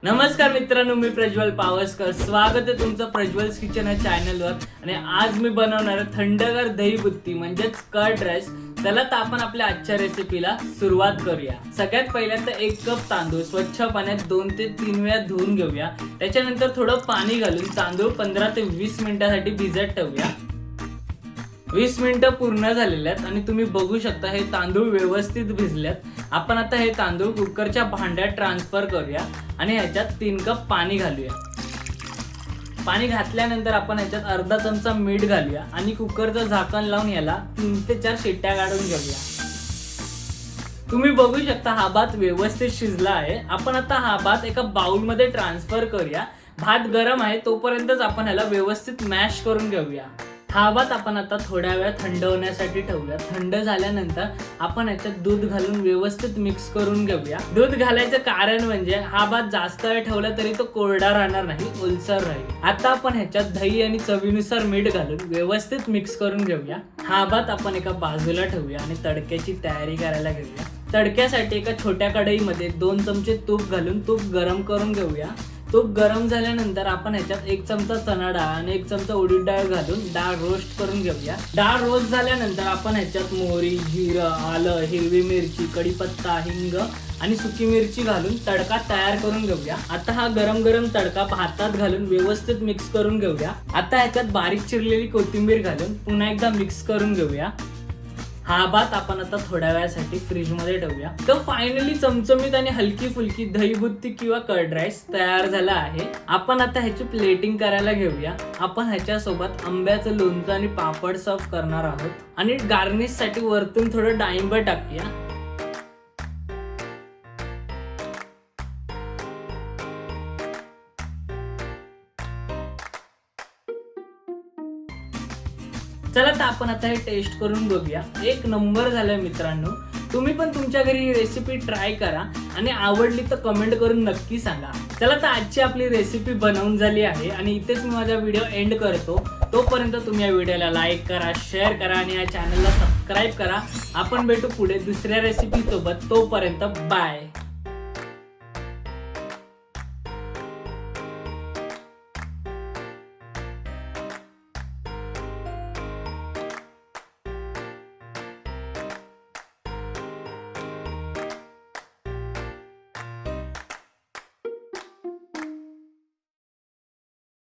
नमस्कार मित्रांनो, मी प्रज्वल पावसकर. स्वागत आहे तुमचं प्रज्वल्स किचन या चॅनलवर. आणि आज मी बनवणार आहे थंडगार दही बुत्ती म्हणजेच कर्ड राईस. चला तर आपण आपल्या आजच्या रेसिपीला सुरुवात करूया. सगळ्यात पहिल्यांदा 1 कप तांदूळ स्वच्छ पाण्यात 2 ते 3 वेळा धुवून घेऊया. त्याच्यानंतर थोडं पाणी घालून तांदूळ 15 ते 20 मिनिटांसाठी भिजत ठेवूया. 20 मिनिटं पूर्ण झालेले आहेत आणि तुम्ही बघू शकता हे तांदूळ व्यवस्थित भिजलेत. आपण आता हे तांदूळ कुकरच्या भांड्यात ट्रान्सफर करूया आणि ह्याच्यात 3 कप पाणी घालूया. पाणी घातल्यानंतर आपण ह्याच्यात अर्धा चमचा मीठ घालूया आणि कुकरचं झाकण लावून याला 3 ते 4 शिट्ट्या काढून घेऊया. तुम्ही बघू शकता हा भात व्यवस्थित शिजला आहे. आपण आता हा भात एका बाउल मध्ये ट्रान्सफर करूया. भात गरम आहे तोपर्यंतच आपण ह्याला व्यवस्थित मॅश करून घेऊया. हा भात आपण आता थोड्या वेळ थंड होण्यासाठी ठेवूया. थंड झाल्यानंतर आपण ह्याच्यात दूध घालून व्यवस्थित मिक्स करून घेऊया. दूध घालायचं कारण म्हणजे हा भात जास्त वेळ ठेवला तरी तो कोरडा राहणार नाही, ओलसर राहील. आता आपण ह्याच्यात दही आणि चवीनुसार मीठ घालून व्यवस्थित मिक्स करून घेऊया. हा भात आपण एका बाजूला ठेवूया आणि तडक्याची तयारी करायला घेऊया. तडक्यासाठी एका छोट्या कढईमध्ये 2 चमचे तूप घालून तूप गरम करून घेऊया. तूप गरम झाल्यानंतर आपण ह्याच्यात 1 चमचा चणा डाळ आणि 1 चमचा उडीद डाळ घालून डाळ रोस्ट करून घेऊया. डाळ रोस्ट झाल्यानंतर आपण ह्याच्यात मोहरी, जिरं, आलं, हिरवी मिरची, कढीपत्ता, हिंग आणि सुकी मिरची घालून तडका तयार करून घेऊया. आता हा गरम गरम तडका भातात घालून व्यवस्थित मिक्स करून घेऊया. आता ह्याच्यात बारीक चिरलेली कोथिंबीर घालून पुन्हा एकदा मिक्स करून घेऊया. हा भात आपण आता थोड्या वेळासाठी फ्रीज मध्ये ठेवूया. तर फायनली चमचमीत आणि हलकी फुलकी दही बुत्ती किंवा कर्ड राईस तयार झाला आहे. आपण आता ह्याची प्लेटिंग करायला घेऊया. आपण ह्याच्यासोबत आंब्याचं लोणचं आणि पापड सर्व करणार आहोत आणि गार्निश साठी वरतून थोडं डाळिंब टाकूया. चला तर आपण आता हे टेस्ट करून बघूया. 1 नंबर झालाय मित्रांनो. तुम्ही पण तुमच्या घरी ही रेसिपी ट्राय करा आणि आवडली तर कमेंट करून नक्की सांगा. चला तर आजची आपली रेसिपी बनवून झाली आहे आणि इथेच मी माझा व्हिडिओ एंड करतो. तोपर्यंत तुम्ही या व्हिडिओला लाईक करा, शेअर करा आणि या चॅनलला सबस्क्राईब करा. आपण भेटू पुढे दुसऱ्या रेसिपी सोबत. तोपर्यंत बाय.